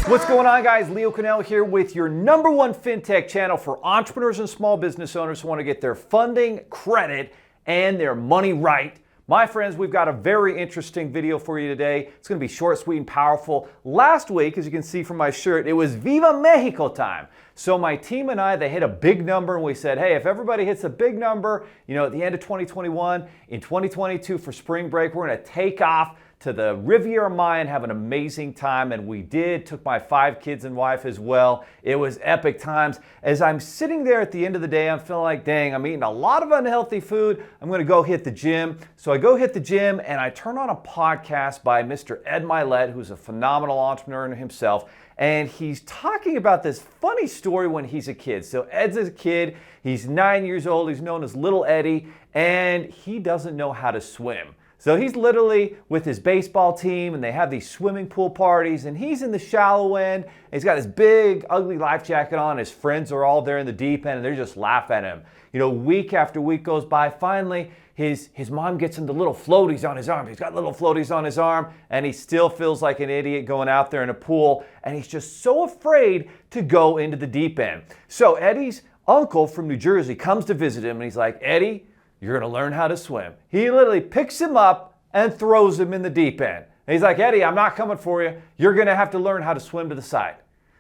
What's going on, guys? Leo Cannell here with your #1 fintech channel for entrepreneurs and small business owners who want to get their funding, credit, and their money right. My friends, we've got a very interesting video for you today. It's going to be short, sweet, and powerful. Last week, as you can see from my shirt, it was Viva Mexico time. So my team and I, they hit a big number, and we said, hey, if everybody hits a big number, at the end of 2021, in 2022 for spring break, we're going to take off to the Riviera Maya and have an amazing time, and we did. Took my 5 kids and wife as well. It was epic times. As I'm sitting there at the end of the day, I'm feeling like, dang, I'm eating a lot of unhealthy food. I'm going to go hit the gym. So I go hit the gym, and I turn on a podcast by Mr. Ed Mylett, who's a phenomenal entrepreneur himself, and he's talking about this funny story when he's a kid. So Ed's a kid. He's 9 years old. He's known as Little Eddie, and he doesn't know how to swim. So he's literally with his baseball team, and they have these swimming pool parties, and he's in the shallow end. He's got his big, ugly life jacket on. His friends are all there in the deep end, and they're just laughing at him. Week after week goes by. Finally, his mom gets him the little floaties on his arm. He's got little floaties on his arm, and he still feels like an idiot going out there in a pool, and he's just so afraid to go into the deep end. So Eddie's uncle from New Jersey comes to visit him, and he's like, Eddie, you're going to learn how to swim. He literally picks him up and throws him in the deep end. And he's like, Eddie, I'm not coming for you. You're going to have to learn how to swim to the side.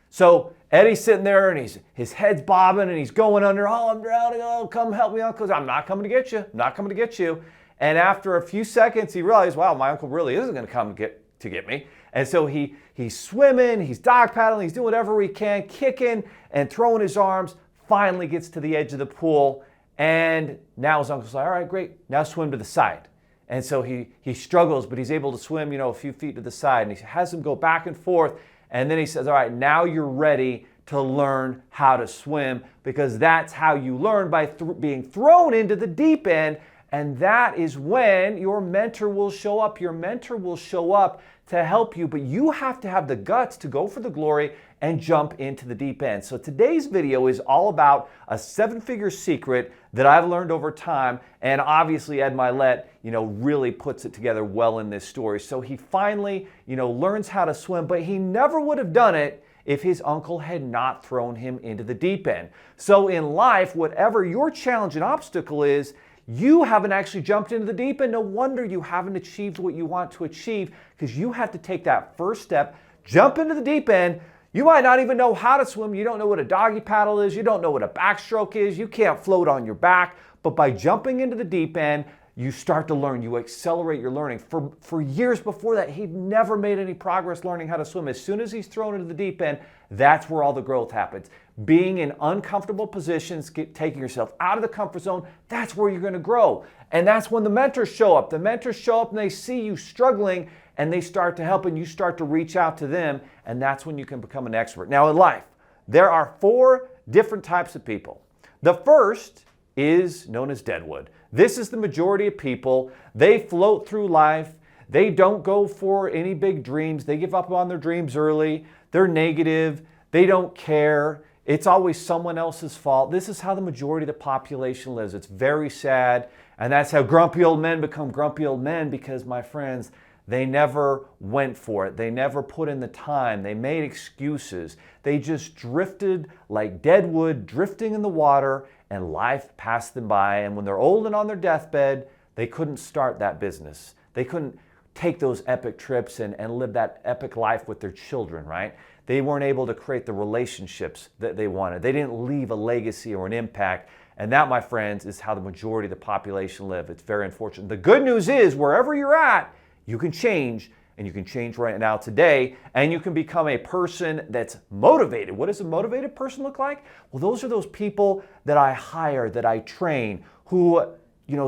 So Eddie's sitting there, and his head's bobbing, and he's going under. Oh, I'm drowning. Oh, come help me, uncle. I'm not coming to get you. I'm not coming to get you. And after a few seconds, he realized, wow, my uncle really isn't going to come to get me. And so he's swimming, he's dog paddling, he's doing whatever he can, kicking and throwing his arms, finally gets to the edge of the pool. And now his uncle's like, all right, great, now swim to the side. And so he struggles, but he's able to swim, a few feet to the side. And he has him go back and forth. And then he says, all right, now you're ready to learn how to swim, because that's how you learn, by being thrown into the deep end. And that is when your mentor will show up. Your mentor will show up to help you, but you have to have the guts to go for the glory and jump into the deep end. So today's video is all about a 7-figure secret that I've learned over time, and obviously Ed Mylett, really puts it together well in this story. So he finally, learns how to swim, but he never would have done it if his uncle had not thrown him into the deep end. So in life, whatever your challenge and obstacle is, you haven't actually jumped into the deep end. No wonder you haven't achieved what you want to achieve, because you have to take that first step, jump into the deep end. You might not even know how to swim. You don't know what a doggy paddle is. You don't know what a backstroke is. You can't float on your back. But by jumping into the deep end, you start to learn. You accelerate your learning. For years before that, he'd never made any progress learning how to swim. As soon as he's thrown into the deep end, that's where all the growth happens. Being in uncomfortable positions, taking yourself out of the comfort zone, that's where you're going to grow. And that's when the mentors show up. The mentors show up and they see you struggling, and they start to help, and you start to reach out to them, and that's when you can become an expert. Now in life, there are 4 different types of people. The first is known as deadwood. This is the majority of people. They float through life. They don't go for any big dreams. They give up on their dreams early. They're negative. They don't care. It's always someone else's fault. This is how the majority of the population lives. It's very sad. And that's how grumpy old men become grumpy old men, because, my friends, they never went for it. They never put in the time. They made excuses. They just drifted like dead wood, drifting in the water, and life passed them by. And when they're old and on their deathbed, they couldn't start that business. They couldn't take those epic trips and live that epic life with their children, right? They weren't able to create the relationships that they wanted. They didn't leave a legacy or an impact. And that, my friends, is how the majority of the population live. It's very unfortunate. The good news is, wherever you're at, you can change, and you can change right now today, and you can become a person that's motivated. What does a motivated person look like? Well, those are those people that I hire, that I train, who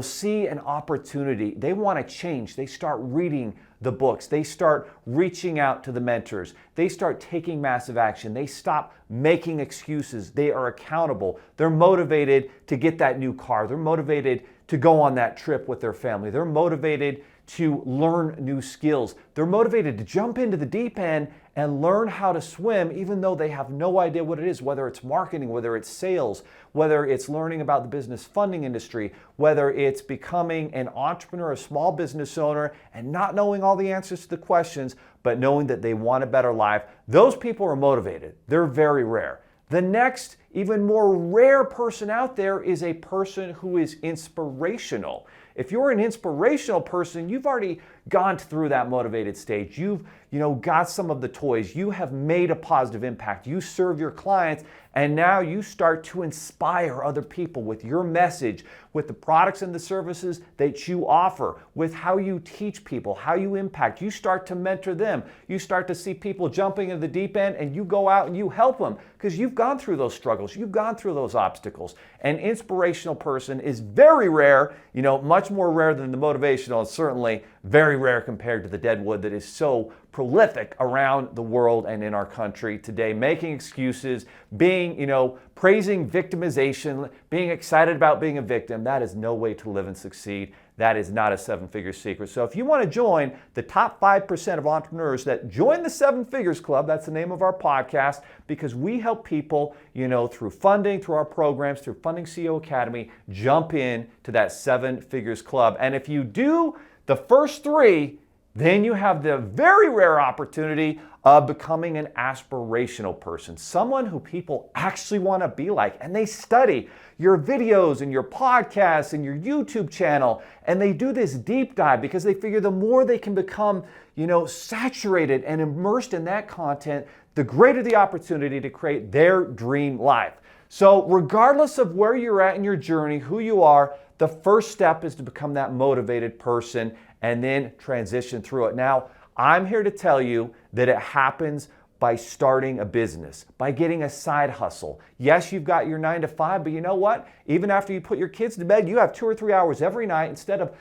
see an opportunity. They want to change. They start reading the books. They start reaching out to the mentors. They start taking massive action. They stop making excuses. They are accountable. They're motivated to get that new car. They're motivated to go on that trip with their family. They're motivated to learn new skills. They're motivated to jump into the deep end and learn how to swim, even though they have no idea what it is, whether it's marketing, whether it's sales, whether it's learning about the business funding industry, whether it's becoming an entrepreneur, a small business owner, and not knowing all the answers to the questions, but knowing that they want a better life. Those people are motivated. They're very rare. The next, even more rare person out there is a person who is inspirational. If you're an inspirational person, you've already gone through that motivated stage. You've got some of the toys. You have made a positive impact. You serve your clients, and now you start to inspire other people with your message, with the products and the services that you offer, with how you teach people, how you impact. You start to mentor them. You start to see people jumping into the deep end, and you go out and you help them because you've gone through those struggles. You've gone through those obstacles. An inspirational person is very rare, much more rare than the motivational, and certainly very rare compared to the deadwood that is so prolific around the world and in our country today, making excuses, being, praising victimization, being excited about being a victim. That is no way to live and succeed. That is not a seven-figure secret. So if you want to join the top 5% of entrepreneurs that join the Seven Figures Club, that's the name of our podcast, because we help people, through funding, through our programs, through Funding CEO Academy, jump in to that Seven Figures Club. And if you do the first three, then you have the very rare opportunity of becoming an aspirational person, someone who people actually want to be like, and they study your videos and your podcasts and your YouTube channel, and they do this deep dive because they figure the more they can become, saturated and immersed in that content, the greater the opportunity to create their dream life. So regardless of where you're at in your journey, who you are, the first step is to become that motivated person and then transition through it. Now, I'm here to tell you that it happens by starting a business, by getting a side hustle. Yes, you've got your 9 to 5, but you know what? Even after you put your kids to bed, you have 2 or 3 hours every night instead of,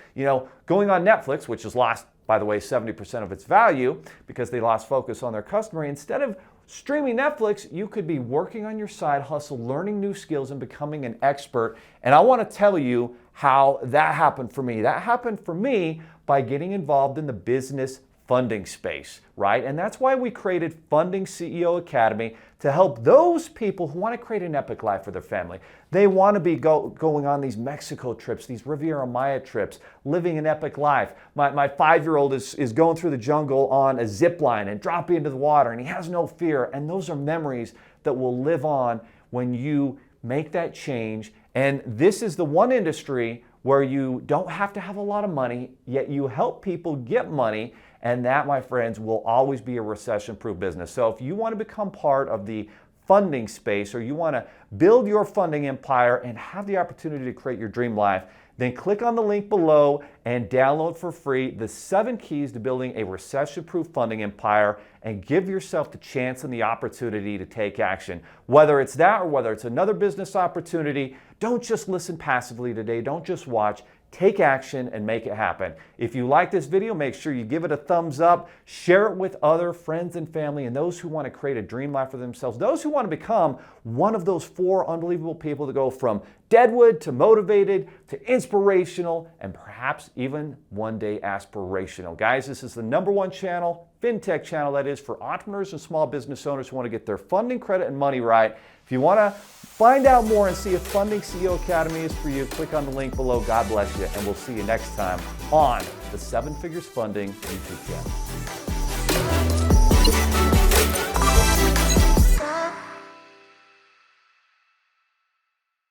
going on Netflix, which has lost, by the way, 70% of its value because they lost focus on their customer. Instead of streaming Netflix, you could be working on your side hustle, learning new skills, and becoming an expert. And I want to tell you how that happened for me. That happened for me by getting involved in the business funding space, right? And that's why we created Funding CEO Academy, to help those people who want to create an epic life for their family. They want to be going on these Mexico trips, these Riviera Maya trips, living an epic life. My 5-year-old is going through the jungle on a zip line and dropping into the water, and he has no fear. And those are memories that will live on when you make that change. And this is the one industry where you don't have to have a lot of money, yet you help people get money. And that, my friends, will always be a recession-proof business. So if you want to become part of the funding space, or you want to build your funding empire and have the opportunity to create your dream life, then click on the link below and download for free the 7 keys to building a recession-proof funding empire, and give yourself the chance and the opportunity to take action. Whether it's that or whether it's another business opportunity, don't just listen passively today. Don't just watch. Take action and make it happen. If you like this video, make sure you give it a thumbs up, share it with other friends and family, and those who want to create a dream life for themselves, those who want to become one of those 4 unbelievable people to go from deadwood to motivated to inspirational and perhaps even one day aspirational. Guys, this is the #1 channel, FinTech channel, that is, for entrepreneurs and small business owners who want to get their funding, credit, and money right. If you want to find out more and see if Funding CEO Academy is for you, click on the link below. God bless you, and we'll see you next time on the 7 Figures Funding YouTube channel.